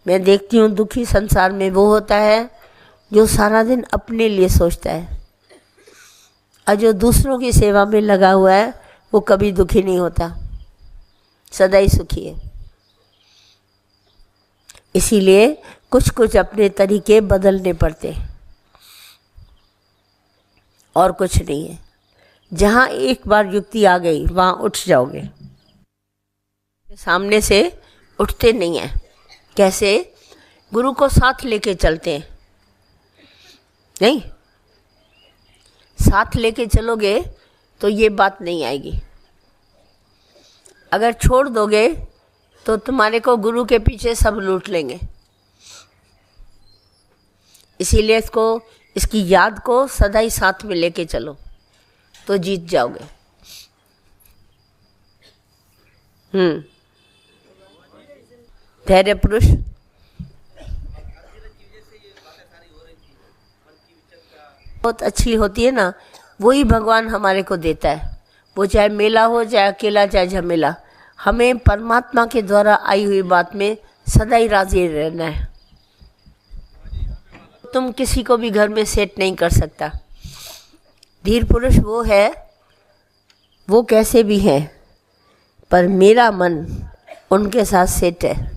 मैं देखती हूँ दुखी संसार में वो होता है जो सारा दिन अपने लिए सोचता है, और जो दूसरों की सेवा में लगा हुआ है वो कभी दुखी नहीं होता, सदा ही सुखी है। इसीलिए कुछ कुछ अपने तरीके बदलने पड़ते हैं, और कुछ नहीं है। जहाँ एक बार युक्ति आ गई वहाँ उठ जाओगे, सामने से उठते नहीं हैं। कैसे? गुरु को साथ लेके चलते हैं। नहीं, साथ लेके चलोगे तो ये बात नहीं आएगी। अगर छोड़ दोगे तो तुम्हारे को गुरु के पीछे सब लूट लेंगे। इसीलिए इसकी याद को सदा ही साथ में लेके चलो तो जीत जाओगे। धैर्य पुरुष बहुत अच्छी होती है ना, वही भगवान हमारे को देता है। वो चाहे मेला हो, चाहे अकेला, चाहे झमेला, हमें परमात्मा के द्वारा आई हुई बात में सदा ही राजी रहना है। तुम किसी को भी घर में सेट नहीं कर सकता। धीर पुरुष वो है, वो कैसे भी है, पर मेरा मन उनके साथ सेट है।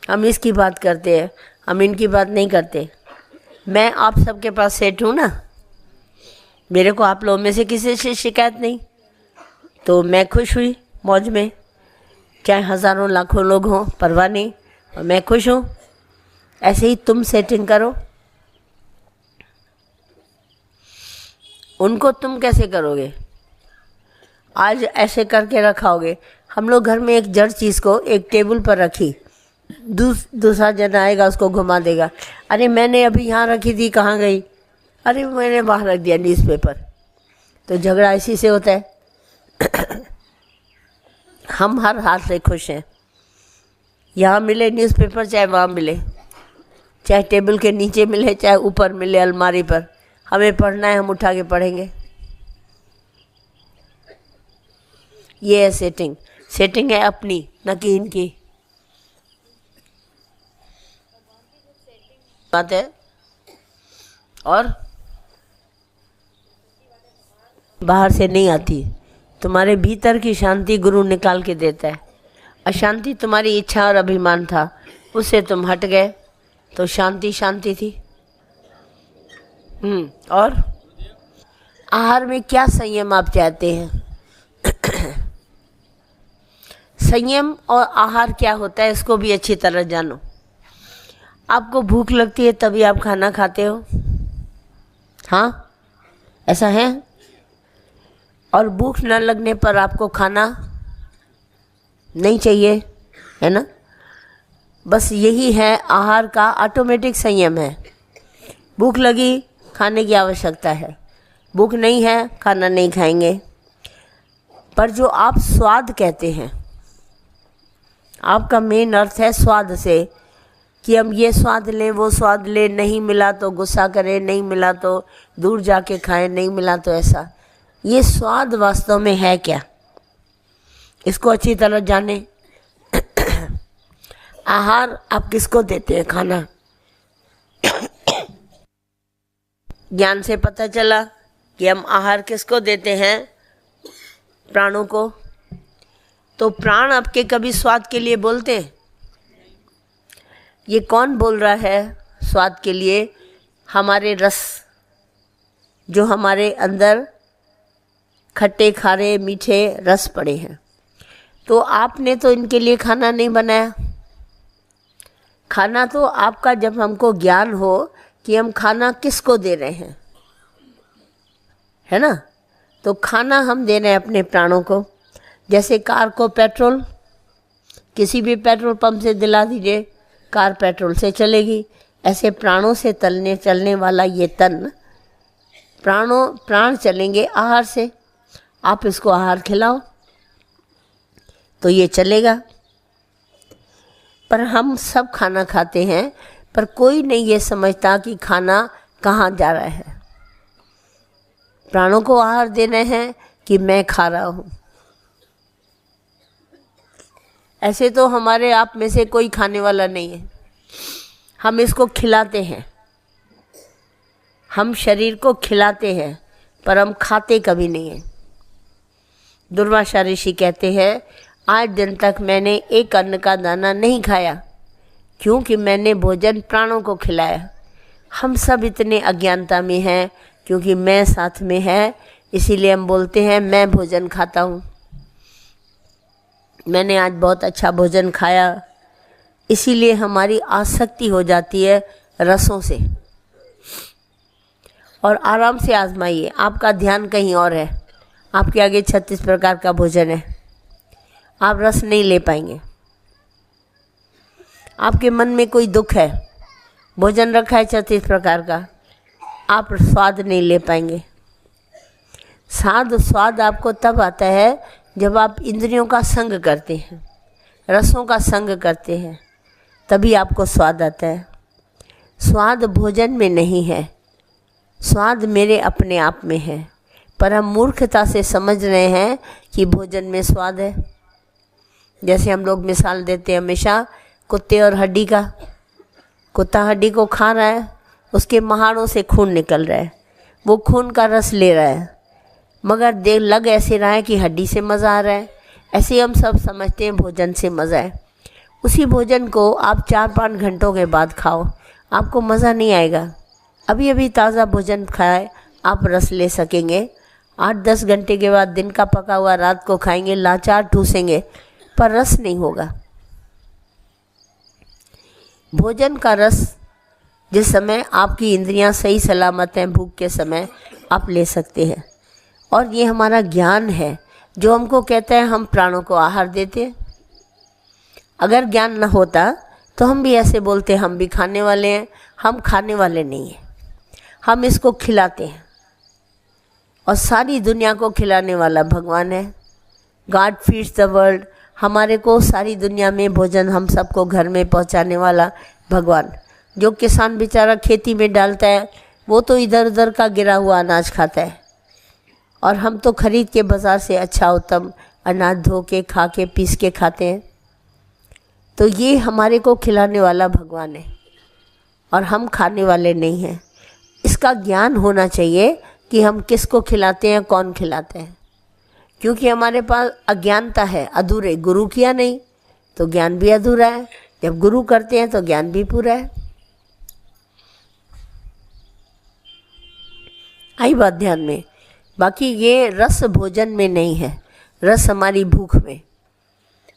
हम इसकी बात करते हैं, हम इनकी बात नहीं करते। मैं आप सबके पास सेट हूँ ना, मेरे को आप लोगों में से किसी से शिकायत नहीं, तो मैं खुश हुई मौज में। चाहे हज़ारों लाखों लोग हों, परवाह नहीं, और मैं खुश हूँ। ऐसे ही तुम सेटिंग करो। उनको तुम कैसे करोगे? आज ऐसे करके रखाओगे। हम लोग घर में एक जड़ चीज़ को एक टेबल पर रखी, दूसरा जन आएगा उसको घुमा देगा। अरे मैंने अभी यहाँ रखी थी, कहाँ गई? अरे मैंने बाहर रख दिया न्यूज़पेपर। तो झगड़ा इसी से होता है। हम हर हाल से खुश हैं। यहाँ मिले न्यूज़पेपर, चाहे वहाँ मिले, चाहे टेबल के नीचे मिले, चाहे ऊपर मिले अलमारी पर, हमें पढ़ना है, हम उठा के पढ़ेंगे। ये है सेटिंग। सेटिंग है अपनी, न कि इनकी बात है। और बाहर से नहीं आती, तुम्हारे भीतर की शांति गुरु निकाल के देता है। अशांति तुम्हारी इच्छा और अभिमान था, उससे तुम हट गए तो शांति शांति थी। और आहार में क्या संयम आप चाहते हैं? संयम और आहार क्या होता है इसको भी अच्छी तरह जानो। आपको भूख लगती है तभी आप खाना खाते हो, हाँ ऐसा है? और भूख न लगने पर आपको खाना नहीं चाहिए, है ना? बस यही है आहार का ऑटोमेटिक संयम है। भूख लगी, खाने की आवश्यकता है। भूख नहीं है, खाना नहीं खाएंगे। पर जो आप स्वाद कहते हैं, आपका मेन अर्थ है स्वाद से, कि हम ये स्वाद लें, वो स्वाद लें, नहीं मिला तो गुस्सा करें, नहीं मिला तो दूर जाके खाएं, नहीं मिला तो ऐसा। ये स्वाद वास्तव में है क्या, इसको अच्छी तरह जाने। आहार आप किसको देते हैं? खाना। ज्ञान से पता चला कि हम आहार किसको देते हैं? प्राणों को। तो प्राण आपके कभी स्वाद के लिए बोलते हैं? ये कौन बोल रहा है स्वाद के लिए? हमारे रस, जो हमारे अंदर खट्टे खारे मीठे रस पड़े हैं। तो आपने तो इनके लिए खाना नहीं बनाया। खाना तो आपका, जब हमको ज्ञान हो कि हम खाना किसको दे रहे हैं, है ना? तो खाना हम दे रहे हैं अपने प्राणों को। जैसे कार को पेट्रोल किसी भी पेट्रोल पंप से दिला दीजिए, कार पेट्रोल से चलेगी। ऐसे प्राणों से चलने वाला ये तन, प्राण चलेंगे आहार से। आप इसको आहार खिलाओ तो ये चलेगा। पर हम सब खाना खाते हैं, पर कोई नहीं ये समझता कि खाना कहाँ जा रहा है। प्राणों को आहार देना है कि मैं खा रहा हूँ, ऐसे तो हमारे आप में से कोई खाने वाला नहीं है। हम इसको खिलाते हैं, हम शरीर को खिलाते हैं, पर हम खाते कभी नहीं हैं। दुर्वासा ऋषि कहते हैं, 8 दिन तक मैंने एक अन्न का दाना नहीं खाया, क्योंकि मैंने भोजन प्राणों को खिलाया। हम सब इतने अज्ञानता में हैं, क्योंकि मैं साथ में है, इसीलिए हम बोलते हैं मैं भोजन खाता हूँ, मैंने आज बहुत अच्छा भोजन खाया। इसीलिए हमारी आसक्ति हो जाती है रसों से। और आराम से आजमाइए, आपका ध्यान कहीं और है, आपके आगे 36 प्रकार का भोजन है, आप रस नहीं ले पाएंगे। आपके मन में कोई दुख है, भोजन रखा है 36 प्रकार का, आप स्वाद नहीं ले पाएंगे। स्वाद आपको तब आता है जब आप इंद्रियों का संग करते हैं, रसों का संग करते हैं, तभी आपको स्वाद आता है। स्वाद भोजन में नहीं है, स्वाद मेरे अपने आप में है, पर हम मूर्खता से समझ रहे हैं कि भोजन में स्वाद है। जैसे हम लोग मिसाल देते हैं हमेशा कुत्ते और हड्डी का। कुत्ता हड्डी को खा रहा है, उसके महाड़ों से खून निकल रहा है, वो खून का रस ले रहा है, मगर लग ऐसे रहा है कि हड्डी से मज़ा आ रहा है। ऐसे हम सब समझते हैं भोजन से मज़ा है। उसी भोजन को आप 4-5 घंटों के बाद खाओ, आपको मज़ा नहीं आएगा। अभी अभी ताज़ा भोजन खाए आप रस ले सकेंगे। 8-10 घंटे के बाद दिन का पका हुआ रात को खाएंगे, लाचार ठूसेंगे, पर रस नहीं होगा। भोजन का रस जिस समय आपकी इंद्रियां सही सलामत हैं, भूख के समय आप ले सकते हैं। और ये हमारा ज्ञान है जो हमको कहता है हम प्राणों को आहार देते हैं। अगर ज्ञान न होता तो हम भी ऐसे बोलते हम भी खाने वाले हैं। हम खाने वाले नहीं हैं, हम इसको खिलाते हैं, और सारी दुनिया को खिलाने वाला भगवान है। गॉड फीड्स द वर्ल्ड, हमारे को सारी दुनिया में भोजन हम सबको घर में पहुंचाने वाला भगवान। जो किसान बेचारा खेती में डालता है वो तो इधर उधर का गिरा हुआ अनाज खाता है, और हम तो खरीद के बाज़ार से अच्छा उत्तम अनाज धो के खा के पीस के खाते हैं। तो ये हमारे को खिलाने वाला भगवान है और हम खाने वाले नहीं हैं। इसका ज्ञान होना चाहिए कि हम किसको खिलाते हैं, कौन खिलाते हैं। क्योंकि हमारे पास अज्ञानता है, अधूरे। गुरु किया नहीं तो ज्ञान भी अधूरा है, जब गुरु करते हैं तो ज्ञान भी पूरा है। आई बात ध्यान में। बाकी ये रस भोजन में नहीं है, रस हमारी भूख में।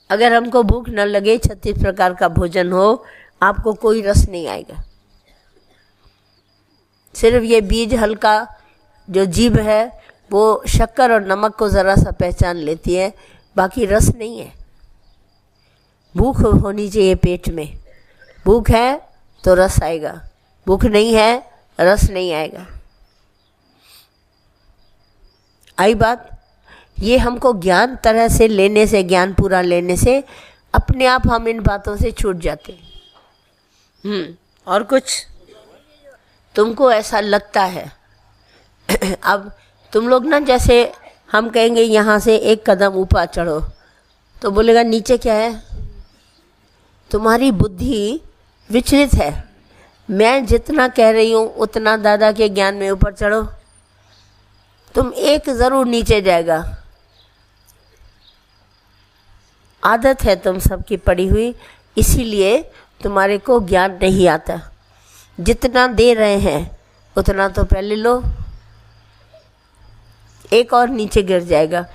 अगर हमको भूख न लगे, 36 प्रकार का भोजन हो, आपको कोई रस नहीं आएगा। सिर्फ ये बीज हल्का जो जीभ है वो शक्कर और नमक को ज़रा सा पहचान लेती है, बाकी रस नहीं है। भूख होनी चाहिए पेट में। भूख है तो रस आएगा, भूख नहीं है रस नहीं आएगा। आई बात। ये हमको ज्ञान तरह से लेने से, ज्ञान पूरा लेने से अपने आप हम इन बातों से छूट जाते हैं। और कुछ तुमको ऐसा लगता है अब तुम लोग ना, जैसे हम कहेंगे यहाँ से एक कदम ऊपर चढ़ो, तो बोलेगा नीचे क्या है। तुम्हारी बुद्धि विचलित है। मैं जितना कह रही हूँ उतना दादा के ज्ञान में ऊपर चढ़ो, तुम एक ज़रूर नीचे जाएगा। आदत है तुम सबकी पड़ी हुई, इसीलिए तुम्हारे को ज्ञान नहीं आता। जितना दे रहे हैं उतना तो पहले लो, एक और नीचे गिर जाएगा।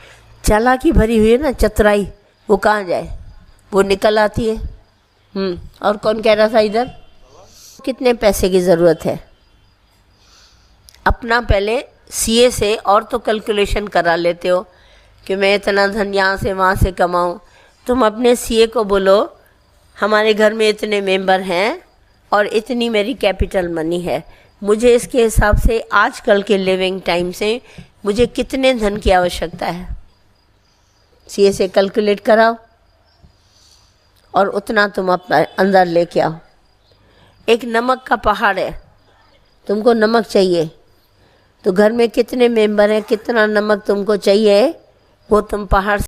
चालाकी भरी हुई है ना, चतुराई, वो कहाँ जाए, वो निकल आती है। और कौन कह रहा था इधर, कितने पैसे की ज़रूरत है। अपना पहले सीए से और तो कैलकुलेशन करा लेते हो कि मैं इतना धन यहाँ से वहाँ से कमाऊँ। तुम अपने सीए को बोलो हमारे घर में इतने मेंबर हैं और इतनी मेरी कैपिटल मनी है, मुझे इसके हिसाब से आजकल के लिविंग टाइम से मुझे कितने धन की आवश्यकता है। सीए से कैलकुलेट कराओ और उतना तुम अपना अंदर लेके आओ। एक नमक का पहाड़ है, तुमको नमक चाहिए तो घर में कितने मेंबर हैं, कितना नमक तुमको चाहिए, वो तुम पहाड़